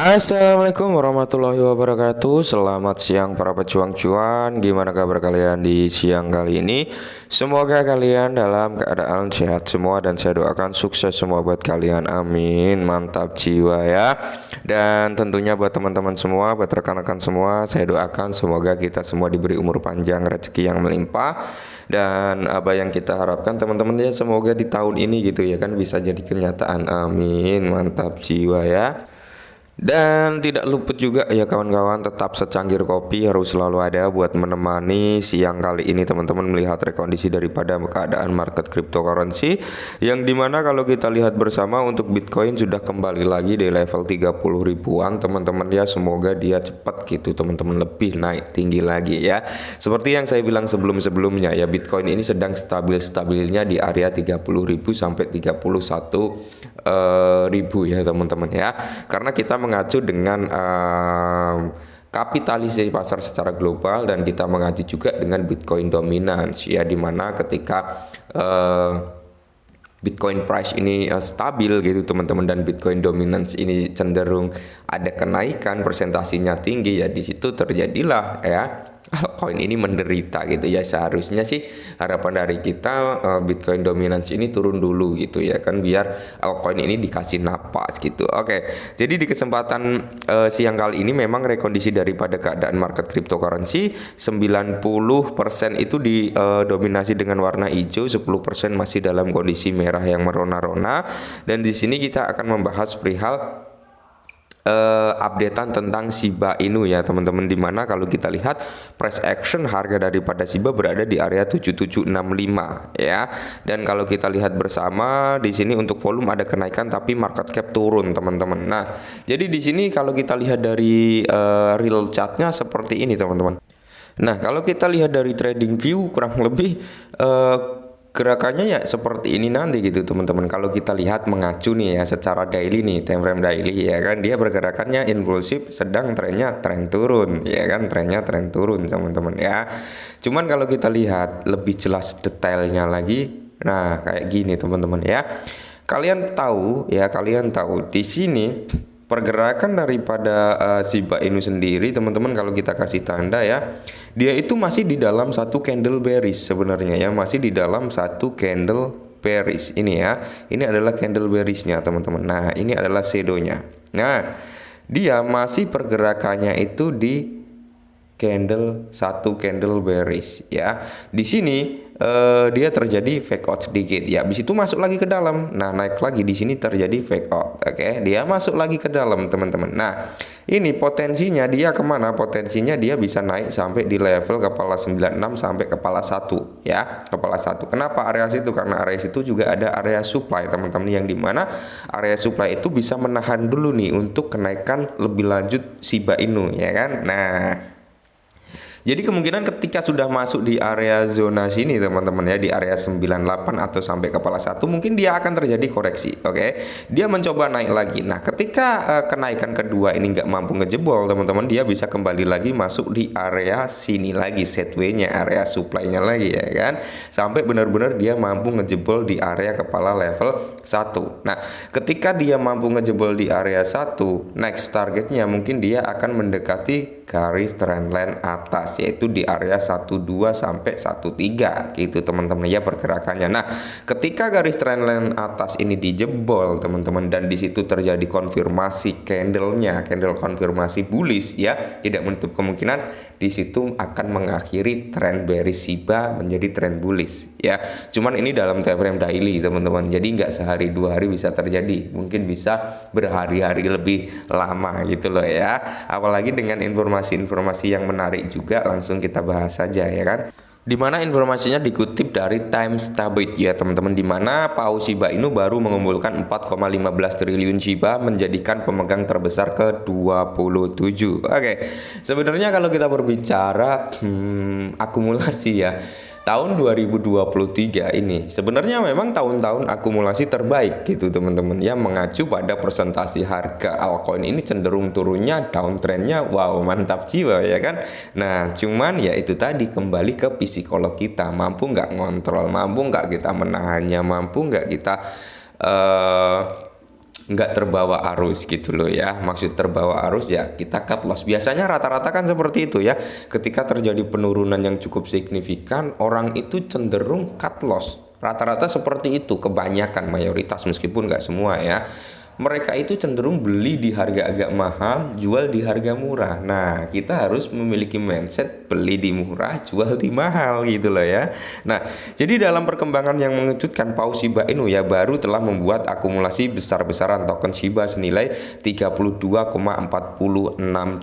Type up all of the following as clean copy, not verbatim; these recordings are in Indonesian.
Assalamualaikum warahmatullahi wabarakatuh. Selamat siang para pejuang cuan. Gimana kabar kalian di siang kali ini? Semoga kalian dalam keadaan sehat semua dan saya doakan sukses semua buat kalian. Amin. Mantap jiwa ya. Dan tentunya buat teman-teman semua, buat rekan-rekan semua, saya doakan semoga kita semua diberi umur panjang, rezeki yang melimpah. Dan apa yang kita harapkan teman-teman ya, semoga di tahun ini gitu ya kan bisa jadi kenyataan. Amin. Mantap jiwa ya. Dan tidak luput juga ya kawan-kawan, tetap secangkir kopi harus selalu ada buat menemani siang kali ini teman-teman melihat rekondisi daripada keadaan market cryptocurrency, yang dimana kalau kita lihat bersama untuk Bitcoin sudah kembali lagi di level 30 ribuan teman-teman ya. Semoga dia cepat gitu teman-teman, lebih naik tinggi lagi ya. Seperti yang saya bilang sebelum-sebelumnya ya, Bitcoin ini sedang stabil-stabilnya di area 30.000 sampai 31.000 ya teman-teman ya. Karena kita mengacu dengan kapitalisasi pasar secara global dan kita mengacu juga dengan Bitcoin dominance ya, dimana ketika Bitcoin price ini stabil gitu teman-teman dan Bitcoin dominance ini cenderung ada kenaikan, presentasinya tinggi ya, di situ terjadilah ya altcoin ini menderita gitu ya. Seharusnya sih harapan dari kita Bitcoin dominance ini turun dulu gitu ya kan, biar altcoin ini dikasih napas gitu. Oke, jadi di kesempatan siang kali ini memang rekondisi daripada keadaan market cryptocurrency 90% itu didominasi dengan warna hijau, 10% masih dalam kondisi merah yang merona-rona. Dan di sini kita akan membahas perihal updatean tentang Shiba Inu ya teman-teman, dimana kalau kita lihat price action harga daripada Shiba berada di area 7765 ya. Dan kalau kita lihat bersama di sini untuk volume ada kenaikan tapi market cap turun teman-teman. Nah, jadi di sini kalau kita lihat dari real chartnya seperti ini teman-teman. Nah, kalau kita lihat dari trading view kurang lebih gerakannya ya seperti ini nanti gitu teman-teman. Kalau kita lihat mengacu nih ya secara daily nih, time frame daily ya kan, dia bergerakannya impulsif, sedang trennya tren turun ya kan, trennya tren turun teman-teman ya. Cuman kalau kita lihat lebih jelas detailnya lagi, nah kayak gini teman-teman ya. Kalian tahu di sini pergerakan daripada Shiba Inu sendiri teman-teman, kalau kita kasih tanda ya, dia itu masih di dalam satu candle bearish sebenarnya ya, masih di dalam satu candle bearish ini ya. Ini adalah candle bearishnya teman-teman. Nah, ini adalah shadownya. Nah, dia masih pergerakannya itu di satu candle bearish ya. Di sini dia terjadi fake out sedikit ya, habis itu masuk lagi ke dalam. Nah, naik lagi, di sini terjadi fake out. Oke, dia masuk lagi ke dalam teman-teman. Nah, ini potensinya dia kemana? Potensinya dia bisa naik sampai di level kepala 96 sampai kepala 1 ya, kepala 1. Kenapa area situ? Karena area situ juga ada area supply teman-teman, yang dimana area supply itu bisa menahan dulu nih untuk kenaikan lebih lanjut Shiba Inu ya kan. Nah, jadi kemungkinan ketika sudah masuk di area zona sini teman-teman ya, di area 98 atau sampai kepala 1, mungkin dia akan terjadi koreksi. Oke, dia mencoba naik lagi. Nah, ketika kenaikan kedua ini nggak mampu ngejebol teman-teman, dia bisa kembali lagi masuk di area sini lagi, setway-nya, area supply-nya lagi ya kan, sampai benar-benar dia mampu ngejebol di area kepala level 1. Nah, ketika dia mampu ngejebol di area 1, next targetnya mungkin dia akan mendekati garis trendline atas, yaitu di area 12 sampai 13 gitu teman-teman ya pergerakannya. Nah, ketika garis trendline atas ini dijebol teman-teman, dan di situ terjadi konfirmasi candlenya, candle konfirmasi bullish ya, tidak menutup kemungkinan di situ akan mengakhiri tren bearish Shiba menjadi tren bullish ya. Cuman ini dalam time frame daily teman-teman, jadi nggak sehari dua hari bisa terjadi, mungkin bisa berhari-hari lebih lama gitu loh ya. Apalagi dengan informasi yang menarik juga, langsung kita bahas saja ya kan. Dimana informasinya dikutip dari Timestabit ya teman-teman, dimana Paus Shiba Inu baru mengumpulkan 4,15 triliun Shiba, menjadikan pemegang terbesar ke-27. Oke, sebenarnya kalau kita berbicara akumulasi ya, tahun 2023 ini sebenarnya memang tahun-tahun akumulasi terbaik gitu teman-teman ya, mengacu pada presentasi harga altcoin ini cenderung turunnya, downtrendnya wow mantap jiwa ya kan. Nah, cuman ya itu tadi, kembali ke psikolog kita, mampu nggak ngontrol, mampu nggak kita menahannya, mampu nggak kita nggak terbawa arus gitu loh ya. Maksud terbawa arus ya kita cut loss. Biasanya rata-rata kan seperti itu ya. Ketika terjadi penurunan yang cukup signifikan, orang itu cenderung cut loss. Rata-rata seperti itu, kebanyakan, mayoritas, meskipun nggak semua ya. Mereka itu cenderung beli di harga agak mahal, jual di harga murah. Nah, kita harus memiliki mindset beli di murah, jual di mahal gitu loh ya. Nah, jadi dalam perkembangan yang mengejutkan, Paus Shiba Inu ya baru telah membuat akumulasi besar-besaran token Shiba senilai 32,46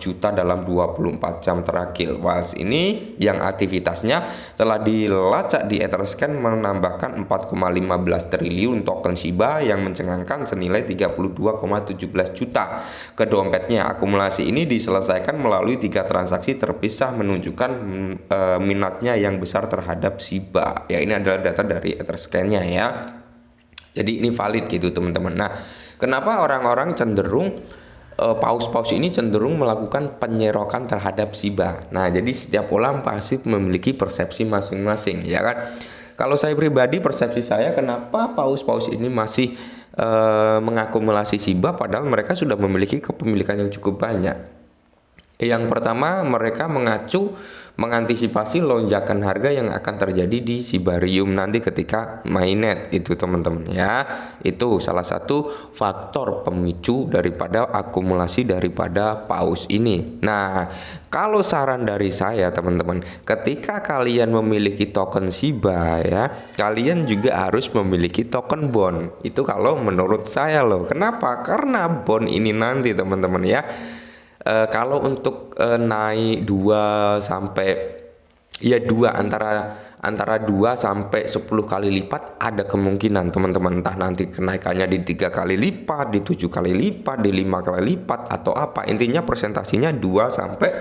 juta dalam 24 jam terakhir. Wals ini yang aktivitasnya telah dilacak di Etherscan menambahkan 4,15 triliun token Shiba yang mencengangkan senilai 32,17 juta ke dompetnya. Akumulasi ini diselesaikan melalui 3 transaksi terpisah menunjukkan minatnya yang besar terhadap Shiba. Ya, ini adalah data dari Etherscan-nya ya. Jadi ini valid gitu teman-teman. Nah, kenapa orang-orang cenderung paus-paus ini cenderung melakukan penyerokan terhadap Shiba. Nah, jadi setiap orang pasti memiliki persepsi masing-masing ya kan. Kalau saya pribadi, persepsi saya kenapa paus-paus ini masih mengakumulasi Shiba padahal mereka sudah memiliki kepemilikan yang cukup banyak. Yang pertama, mereka mengantisipasi lonjakan harga yang akan terjadi di Shibarium nanti ketika mainnet itu teman-teman ya. Itu salah satu faktor pemicu daripada akumulasi daripada paus ini. Nah, kalau saran dari saya teman-teman, ketika kalian memiliki token Shiba ya, kalian juga harus memiliki token bond. Itu kalau menurut saya loh. Kenapa? Karena bond ini nanti teman-teman ya, kalau untuk naik 2 sampai ya 2 antara 2 sampai 10 kali lipat ada kemungkinan teman-teman, entah nanti kenaikannya di 3 kali lipat, di 7 kali lipat, di 5 kali lipat atau apa. Intinya presentasinya 2 sampai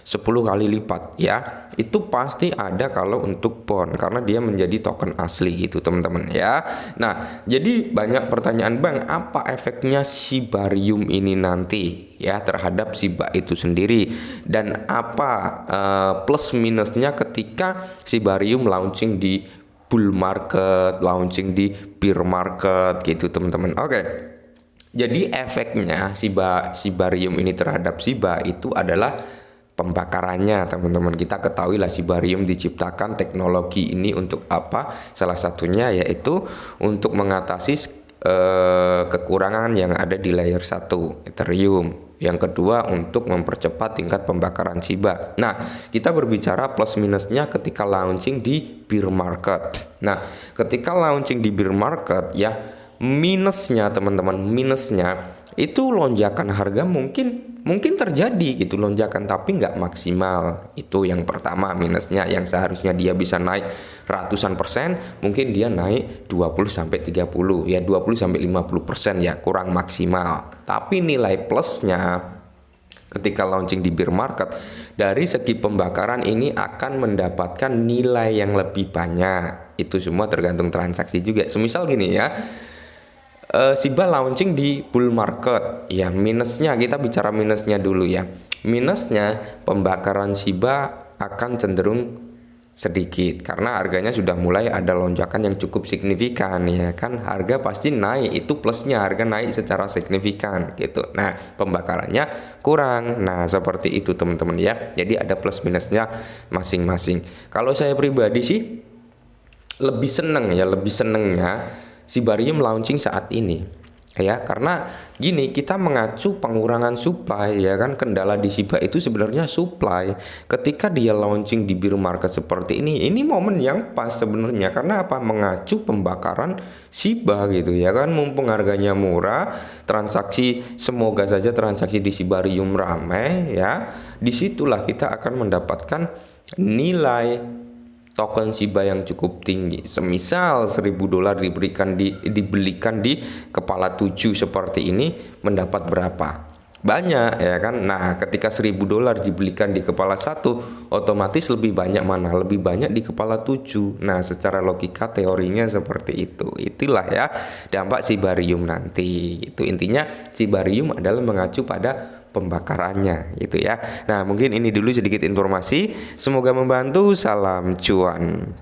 10 kali lipat ya. Itu pasti ada kalau untuk bond karena dia menjadi token asli gitu teman-teman ya. Nah, jadi banyak pertanyaan, Bang, apa efeknya Shibarium ini nanti ya terhadap Shiba itu sendiri, dan apa plus minusnya ketika Shibarium launching di bull market, launching di bear market gitu teman-teman. Oke. Jadi efeknya Shibarium ini terhadap Shiba itu adalah pembakarannya teman-teman. Kita ketahui lah Shibarium diciptakan teknologi ini untuk apa? Salah satunya yaitu untuk mengatasi kekurangan yang ada di layer 1 Ethereum. Yang kedua untuk mempercepat tingkat pembakaran Shiba. Nah, kita berbicara plus minusnya ketika launching di bear market. Nah, ketika launching di bear market ya, minusnya teman-teman, minusnya itu lonjakan harga mungkin terjadi gitu, lonjakan tapi nggak maksimal. Itu yang pertama minusnya, yang seharusnya dia bisa naik ratusan persen mungkin dia naik 20 sampai 30 ya, 20 sampai 50% ya, kurang maksimal. Tapi nilai plusnya ketika launching di bear market, dari segi pembakaran ini akan mendapatkan nilai yang lebih banyak. Itu semua tergantung transaksi juga. Semisal gini ya, Shiba launching di bull market ya, minusnya kita bicara minusnya dulu ya. Minusnya pembakaran Shiba akan cenderung sedikit karena harganya sudah mulai ada lonjakan yang cukup signifikan ya kan, harga pasti naik, itu plusnya, harga naik secara signifikan gitu. Nah, pembakarannya kurang. Nah, seperti itu teman-teman ya. Jadi ada plus minusnya masing-masing. Kalau saya pribadi sih lebih senengnya Shibarium launching saat ini ya, karena gini, kita mengacu pengurangan supply ya kan. Kendala di Shiba itu sebenarnya supply. Ketika dia launching di bear market seperti ini momen yang pas sebenarnya. Karena apa? Mengacu pembakaran Shiba gitu ya kan, mumpung harganya murah, transaksi, semoga saja transaksi di Shibarium ramai ya. Disitulah kita akan mendapatkan nilai token Shiba yang cukup tinggi. Semisal $1.000 dibelikan di kepala 7 seperti ini, mendapat berapa? Banyak ya kan. Nah, ketika $1.000 dibelikan di kepala 1, otomatis lebih banyak mana? Lebih banyak di kepala 7. Nah, secara logika teorinya seperti itu. Itulah ya dampak Shibarium nanti. Itu intinya, Shibarium adalah mengacu pada pembakarannya gitu ya. Nah, mungkin ini dulu sedikit informasi, semoga membantu. Salam cuan.